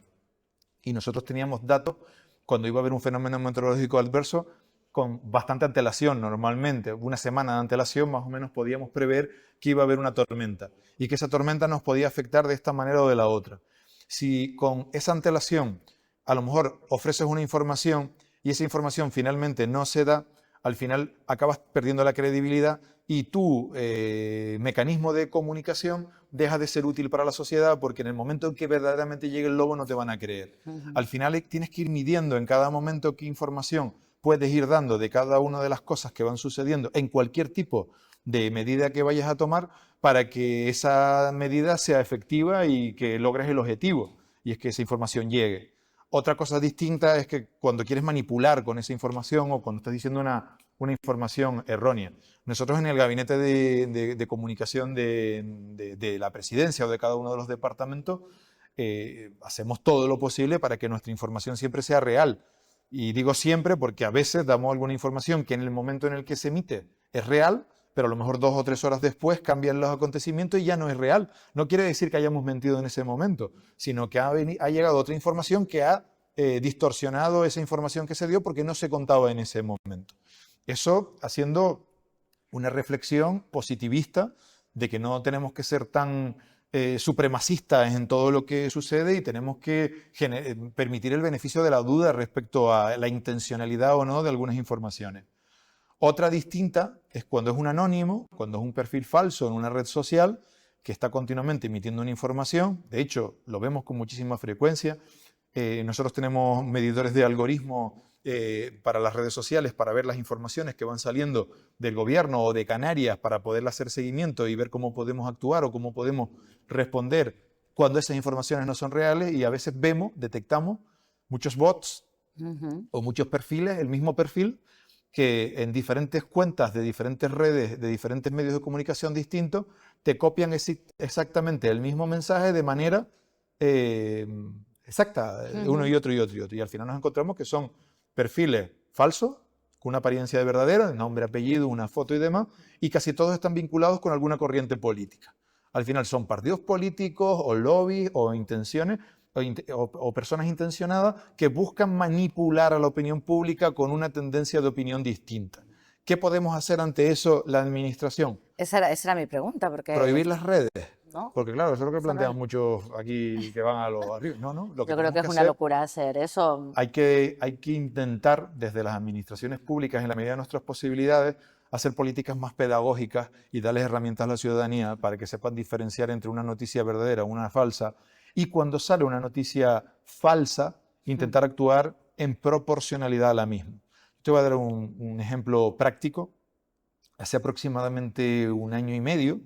y nosotros teníamos datos cuando iba a haber un fenómeno meteorológico adverso con bastante antelación normalmente. Una semana de antelación más o menos podíamos prever que iba a haber una tormenta y que esa tormenta nos podía afectar de esta manera o de la otra. Si con esa antelación a lo mejor ofreces una información y esa información finalmente no se da, al final acabas perdiendo la credibilidad y tu mecanismo de comunicación deja de ser útil para la sociedad porque en el momento en que verdaderamente llegue el lobo no te van a creer. Al final tienes que ir midiendo en cada momento qué información puedes ir dando de cada una de las cosas que van sucediendo en cualquier tipo de medida que vayas a tomar para que esa medida sea efectiva y que logres el objetivo, y es que esa información llegue. Otra cosa distinta es que cuando quieres manipular con esa información o cuando estás diciendo una información errónea. Nosotros en el gabinete de comunicación de la presidencia o de cada uno de los departamentos hacemos todo lo posible para que nuestra información siempre sea real. Y digo siempre porque a veces damos alguna información que en el momento en el que se emite es real, pero a lo mejor 2 o 3 horas después cambian los acontecimientos y ya no es real. No quiere decir que hayamos mentido en ese momento, sino que ha llegado otra información que ha distorsionado esa información que se dio porque no se contaba en ese momento. Eso haciendo una reflexión positivista de que no tenemos que ser tan supremacistas en todo lo que sucede y tenemos que permitir el beneficio de la duda respecto a la intencionalidad o no de algunas informaciones. Otra distinta es cuando es un anónimo, cuando es un perfil falso en una red social que está continuamente emitiendo una información. De hecho, lo vemos con muchísima frecuencia. Nosotros tenemos medidores de algoritmo para las redes sociales para ver las informaciones que van saliendo del gobierno o de Canarias para poderle hacer seguimiento y ver cómo podemos actuar o cómo podemos responder cuando esas informaciones no son reales, y a veces detectamos muchos bots o muchos perfiles, el mismo perfil, que en diferentes cuentas de diferentes redes, de diferentes medios de comunicación distintos, te copian exactamente el mismo mensaje de manera exacta, uno y otro y otro y otro. Y al final nos encontramos que son perfiles falsos, con una apariencia de verdadero, nombre, apellido, una foto y demás, y casi todos están vinculados con alguna corriente política. Al final son partidos políticos o lobbies o intenciones o personas intencionadas que buscan manipular a la opinión pública con una tendencia de opinión distinta. ¿Qué podemos hacer ante eso la administración? Esa era mi pregunta, porque... Prohibir las redes. ¿No? Porque claro, eso es lo que Eso no plantean es- muchos aquí que van a los arriba. No, no, lo que Yo creo tenemos que que es una hacer, locura hacer eso. hay que intentar desde las administraciones públicas, en la medida de nuestras posibilidades, hacer políticas más pedagógicas y darles herramientas a la ciudadanía para que sepan diferenciar entre una noticia verdadera y una falsa. Y cuando sale una noticia falsa, intentar actuar en proporcionalidad a la misma. Te voy a dar un ejemplo práctico. Hace aproximadamente 1 año y medio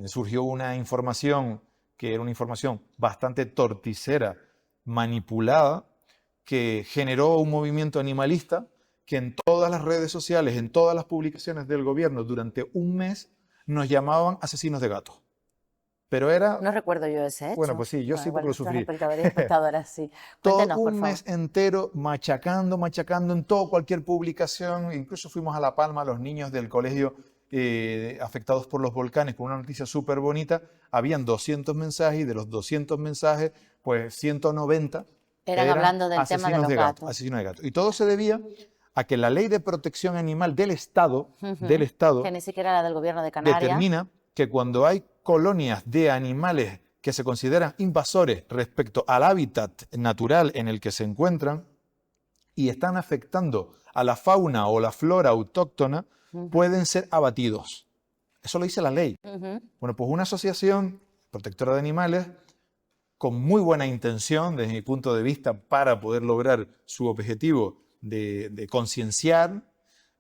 surgió una información que era una información bastante torticera, manipulada, que generó un movimiento animalista que en todas las redes sociales, en todas las publicaciones del gobierno durante un mes nos llamaban asesinos de gatos. Pero era, No recuerdo yo ese bueno, hecho. pues sí, yo Bueno, sí porque igual lo nuestros sufrí. espectadores y espectadoras sí. Todo Cuéntenos, por un favor. mes entero machacando, machacando en todo, cualquier publicación. Incluso fuimos a La Palma, los niños del colegio afectados por los volcanes, con una noticia súper bonita. Habían 200 mensajes y de los 200 mensajes, pues 190 Eran eran hablando del tema de asesinos los de gatos, gatos. asesinos de gatos. Y todo se debía a que la ley de protección animal del Estado, Que ni siquiera era del gobierno de Canarias. determina que cuando hay colonias de animales que se consideran invasores respecto al hábitat natural en el que se encuentran y están afectando a la fauna o la flora autóctona, pueden ser abatidos. Eso lo dice la ley. Bueno, pues una asociación protectora de animales con muy buena intención, desde mi punto de vista, para poder lograr su objetivo de concienciar,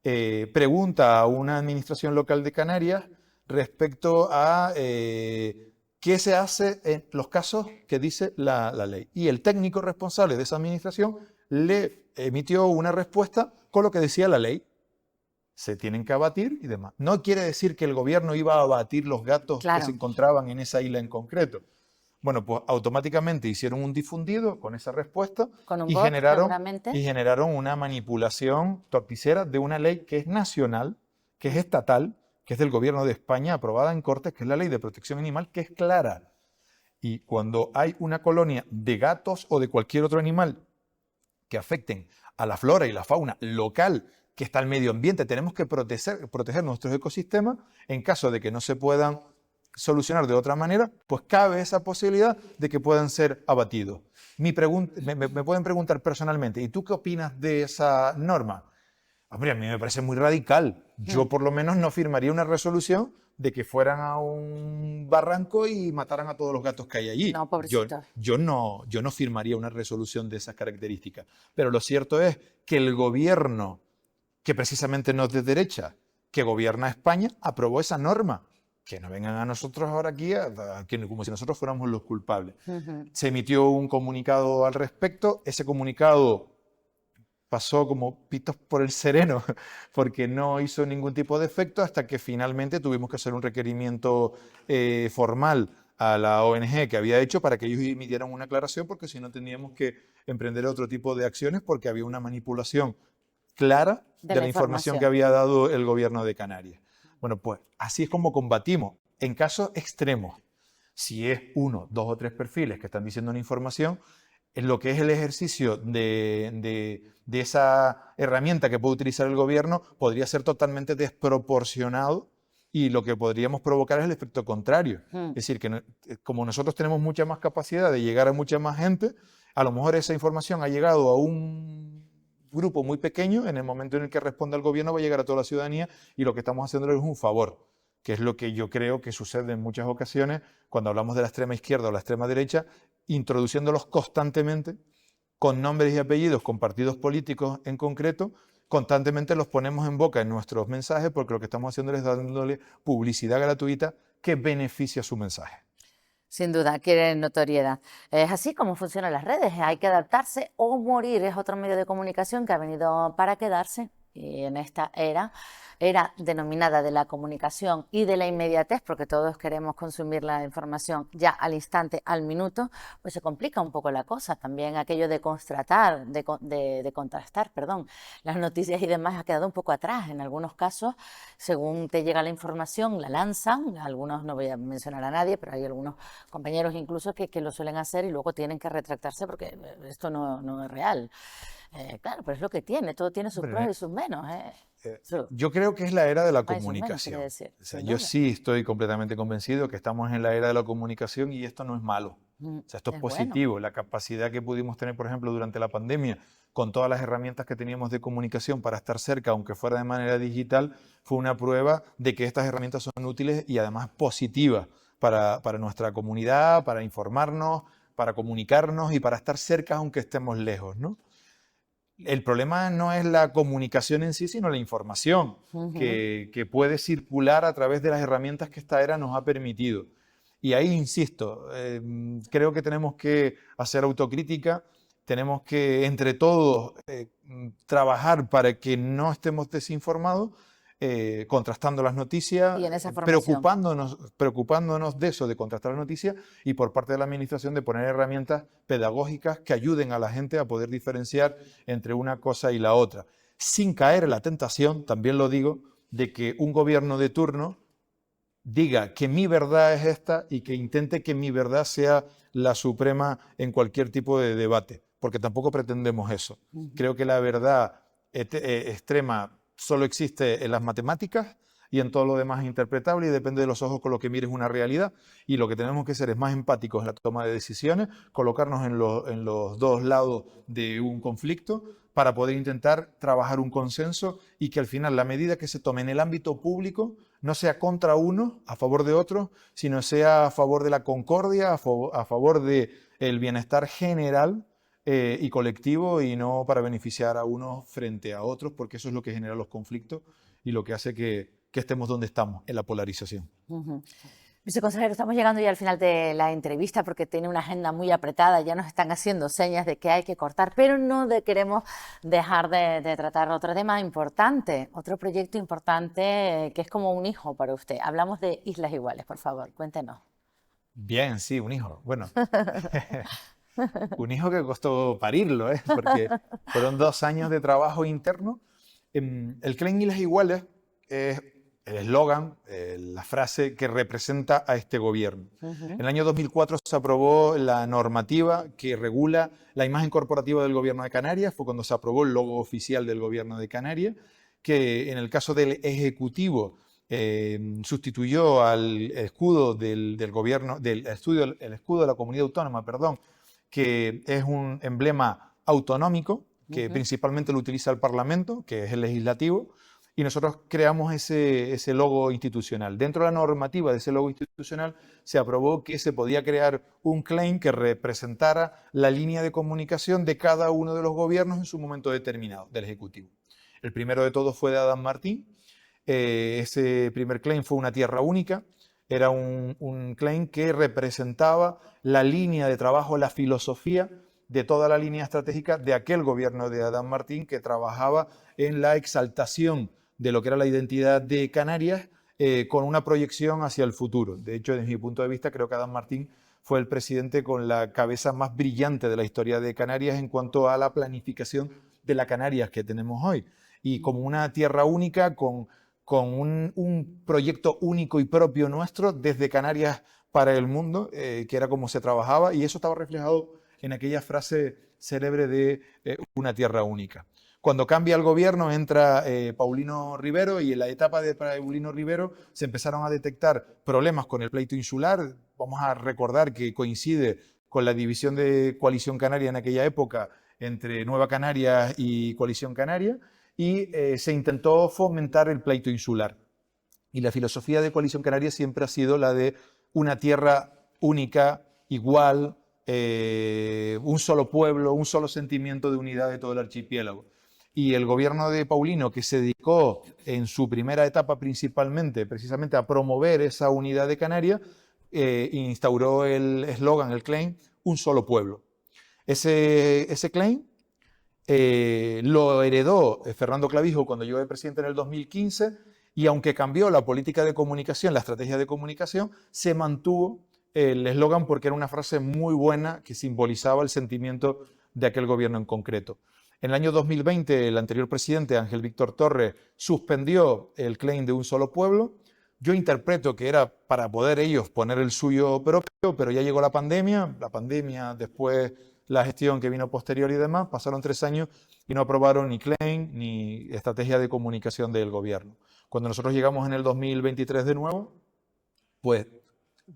pregunta a una administración local de Canarias respecto a qué se hace en los casos que dice la ley. Y el técnico responsable de esa administración le emitió una respuesta con lo que decía la ley. Se tienen que abatir y demás. No quiere decir que el gobierno iba a abatir los gatos que se encontraban en esa isla en concreto. Bueno, pues automáticamente hicieron un difundido con esa respuesta y generaron una manipulación torticera de una ley que es nacional, que es estatal, que es del gobierno de España, aprobada en Cortes, que es la Ley de Protección Animal, que es clara. Y cuando hay una colonia de gatos o de cualquier otro animal que afecten a la flora y la fauna local, que está el medio ambiente, tenemos que proteger nuestros ecosistemas. En caso de que no se puedan solucionar de otra manera, pues cabe esa posibilidad de que puedan ser abatidos. Me pueden preguntar personalmente, ¿y tú qué opinas de esa norma? Hombre, a mí me parece muy radical. Yo por lo menos no firmaría una resolución de que fueran a un barranco y mataran a todos los gatos que hay allí. No, pobrecito. Yo no firmaría una resolución de esas características. Pero lo cierto es que el gobierno, que precisamente no es de derecha, que gobierna España, aprobó esa norma. Que no vengan a nosotros ahora aquí como si nosotros fuéramos los culpables. Se emitió un comunicado al respecto. Ese comunicado pasó como pitos por el sereno, porque no hizo ningún tipo de efecto hasta que finalmente tuvimos que hacer un requerimiento formal a la ONG que había hecho para que ellos emitieran una aclaración, porque si no teníamos que emprender otro tipo de acciones porque había una manipulación clara de la información que había dado el gobierno de Canarias. Bueno, pues así es como combatimos. En casos extremos, si es 1, 2 o 3 perfiles que están diciendo una información, en lo que es el ejercicio de esa herramienta que puede utilizar el gobierno podría ser totalmente desproporcionado y lo que podríamos provocar es el efecto contrario. Es decir, que como nosotros tenemos mucha más capacidad de llegar a mucha más gente, a lo mejor esa información ha llegado a un grupo muy pequeño, en el momento en el que responde al gobierno va a llegar a toda la ciudadanía y lo que estamos haciendo es un favor, que es lo que yo creo que sucede en muchas ocasiones cuando hablamos de la extrema izquierda o la extrema derecha, introduciéndolos constantemente con nombres y apellidos, con partidos políticos en concreto, constantemente los ponemos en boca en nuestros mensajes porque lo que estamos haciendo es dándole publicidad gratuita que beneficia su mensaje. Sin duda, quieren notoriedad. Es así como funcionan las redes, hay que adaptarse o morir, es otro medio de comunicación que ha venido para quedarse. Y en esta era denominada de la comunicación y de la inmediatez, porque todos queremos consumir la información ya al instante, al minuto, pues se complica un poco la cosa. También aquello de contrastar, las noticias y demás ha quedado un poco atrás. En algunos casos, según te llega la información, la lanzan. Algunos, no voy a mencionar a nadie, pero hay algunos compañeros incluso que lo suelen hacer y luego tienen que retractarse porque esto no es real. Claro, pero es lo que tiene, todo tiene sus pros y sus menos. Yo creo que es la era de la comunicación. Yo sí estoy completamente convencido que estamos en la era de la comunicación y esto no es malo. Esto es positivo. Bueno. La capacidad que pudimos tener, por ejemplo, durante la pandemia, con todas las herramientas que teníamos de comunicación para estar cerca, aunque fuera de manera digital, fue una prueba de que estas herramientas son útiles y además positivas para nuestra comunidad, para informarnos, para comunicarnos y para estar cerca aunque estemos lejos, ¿no? El problema no es la comunicación en sí, sino la información que puede circular a través de las herramientas que esta era nos ha permitido. Y ahí insisto, creo que tenemos que hacer autocrítica, tenemos que entre todos trabajar para que no estemos desinformados, contrastando las noticias, preocupándonos de eso, de contrastar las noticias, y por parte de la administración de poner herramientas pedagógicas que ayuden a la gente a poder diferenciar entre una cosa y la otra, sin caer en la tentación, también lo digo, de que un gobierno de turno diga que mi verdad es esta y que intente que mi verdad sea la suprema en cualquier tipo de debate, porque tampoco pretendemos eso. Creo que la verdad extrema solo existe en las matemáticas y en todo lo demás es interpretable y depende de los ojos con los que mires una realidad, y lo que tenemos que ser es más empáticos en la toma de decisiones, colocarnos en los dos lados de un conflicto para poder intentar trabajar un consenso y que al final la medida que se tome en el ámbito público no sea contra unos, a favor de otros, sino sea a favor de la concordia, a favor del bienestar general y colectivo y no para beneficiar a unos frente a otros, porque eso es lo que genera los conflictos y lo que hace que estemos donde estamos, en la polarización. Viceconsejero, estamos llegando ya al final de la entrevista porque tiene una agenda muy apretada, ya nos están haciendo señas de que hay que cortar, pero no queremos dejar de tratar otro tema importante, otro proyecto importante que es como un hijo para usted. Hablamos de Islas Iguales, por favor, cuéntenos. Bien, sí, un hijo. Bueno, un hijo que costó parirlo, ¿eh? Porque fueron 2 años de trabajo interno. El Claim Islas Iguales es el eslogan, la frase que representa a este gobierno. En el año 2004 se aprobó la normativa que regula la imagen corporativa del gobierno de Canarias, fue cuando se aprobó el logo oficial del gobierno de Canarias, que en el caso del Ejecutivo sustituyó al escudo del gobierno, el escudo de la comunidad autónoma, perdón, que es un emblema autonómico, que principalmente lo utiliza el Parlamento, que es el legislativo, y nosotros creamos ese logo institucional. Dentro de la normativa de ese logo institucional se aprobó que se podía crear un claim que representara la línea de comunicación de cada uno de los gobiernos en su momento determinado, del Ejecutivo. El primero de todos fue de Adam Martín. Ese primer claim fue una tierra única. Era un claim que representaba la línea de trabajo, la filosofía de toda la línea estratégica de aquel gobierno de Adam Martín, que trabajaba en la exaltación de lo que era la identidad de Canarias con una proyección hacia el futuro. De hecho, desde mi punto de vista, creo que Adam Martín fue el presidente con la cabeza más brillante de la historia de Canarias en cuanto a la planificación de la Canarias que tenemos hoy. Y como una tierra única, con un proyecto único y propio nuestro desde Canarias para el mundo, que era como se trabajaba, y eso estaba reflejado en aquella frase célebre de una tierra única. Cuando cambia el gobierno entra Paulino Rivero, y en la etapa de Paulino Rivero se empezaron a detectar problemas con el pleito insular. Vamos a recordar que coincide con la división de Coalición Canaria en aquella época entre Nueva Canarias y Coalición Canaria, y se intentó fomentar el pleito insular. Y la filosofía de Coalición Canaria siempre ha sido la de una tierra única, igual, un solo pueblo, un solo sentimiento de unidad de todo el archipiélago. Y el gobierno de Paulino, que se dedicó en su primera etapa principalmente, precisamente a promover esa unidad de Canarias, instauró el eslogan, el claim, un solo pueblo. Ese claim lo heredó Fernando Clavijo cuando llegó de presidente en el 2015, y aunque cambió la política de comunicación, la estrategia de comunicación, se mantuvo el eslogan porque era una frase muy buena que simbolizaba el sentimiento de aquel gobierno en concreto. En el año 2020, el anterior presidente, Ángel Víctor Torres, suspendió el claim de un solo pueblo. Yo interpreto que era para poder ellos poner el suyo propio, pero ya llegó la pandemia después la gestión que vino posterior y demás, pasaron 3 años y no aprobaron ni claim ni estrategia de comunicación del gobierno. Cuando nosotros llegamos en el 2023 de nuevo, pues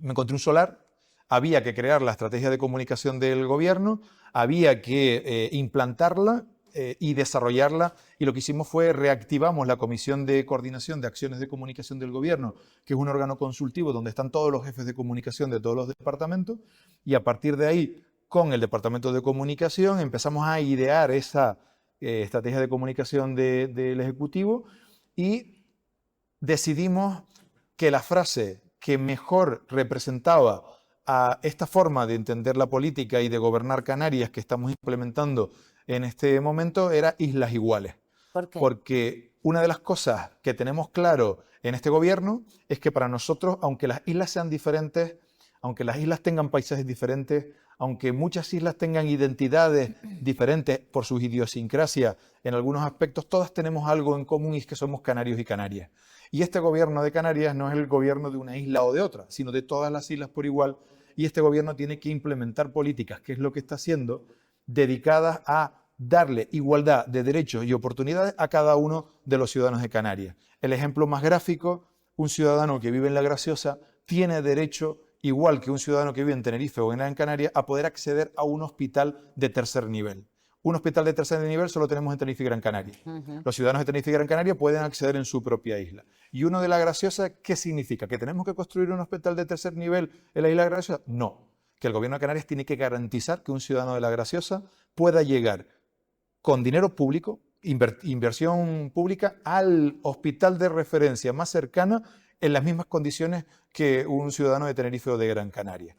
me encontré un solar, había que crear la estrategia de comunicación del gobierno, había que implantarla y desarrollarla, y lo que hicimos fue reactivamos la Comisión de Coordinación de Acciones de Comunicación del Gobierno, que es un órgano consultivo donde están todos los jefes de comunicación de todos los departamentos, y a partir de ahí, con el Departamento de Comunicación, empezamos a idear esa estrategia de comunicación del Ejecutivo, y decidimos que la frase que mejor representaba a esta forma de entender la política y de gobernar Canarias que estamos implementando en este momento era Islas Iguales. ¿Por qué? Porque una de las cosas que tenemos claro en este gobierno es que para nosotros, aunque las islas sean diferentes, aunque las islas tengan paisajes diferentes, aunque muchas islas tengan identidades diferentes por sus idiosincrasias en algunos aspectos, todas tenemos algo en común, y es que somos canarios y Canarias. Y este gobierno de Canarias no es el gobierno de una isla o de otra, sino de todas las islas por igual, y este gobierno tiene que implementar políticas, que es lo que está haciendo, dedicadas a darle igualdad de derechos y oportunidades a cada uno de los ciudadanos de Canarias. El ejemplo más gráfico, un ciudadano que vive en La Graciosa tiene derecho, igual que un ciudadano que vive en Tenerife o en Gran Canaria, a poder acceder a un hospital de tercer nivel. Un hospital de tercer nivel solo tenemos en Tenerife y Gran Canaria. Los ciudadanos de Tenerife y Gran Canaria pueden acceder en su propia isla. ¿Y uno de La Graciosa qué significa? ¿Que tenemos que construir un hospital de tercer nivel en la isla de La Graciosa? No. Que el gobierno de Canarias tiene que garantizar que un ciudadano de La Graciosa pueda llegar con dinero público, inversión pública, al hospital de referencia más cercana en las mismas condiciones que un ciudadano de Tenerife o de Gran Canaria.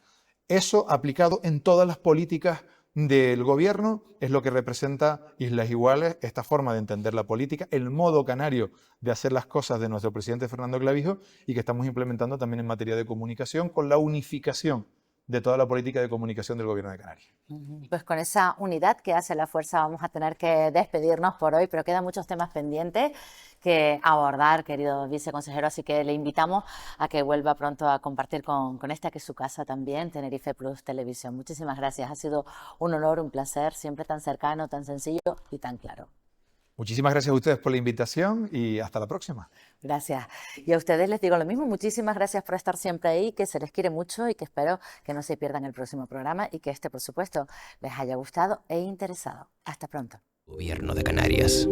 Eso aplicado en todas las políticas del gobierno es lo que representa Islas Iguales, esta forma de entender la política, el modo canario de hacer las cosas de nuestro presidente Fernando Clavijo y que estamos implementando también en materia de comunicación con la unificación de toda la política de comunicación del Gobierno de Canarias. Pues con esa unidad que hace la fuerza vamos a tener que despedirnos por hoy, pero quedan muchos temas pendientes que abordar, querido viceconsejero, así que le invitamos a que vuelva pronto a compartir con esta que es su casa también, Tenerife Plus Televisión. Muchísimas gracias, ha sido un honor, un placer, siempre tan cercano, tan sencillo y tan claro. Muchísimas gracias a ustedes por la invitación y hasta la próxima. Gracias. Y a ustedes les digo lo mismo, muchísimas gracias por estar siempre ahí, que se les quiere mucho y que espero que no se pierdan el próximo programa y que este, por supuesto, les haya gustado e interesado. Hasta pronto. Gobierno de Canarias.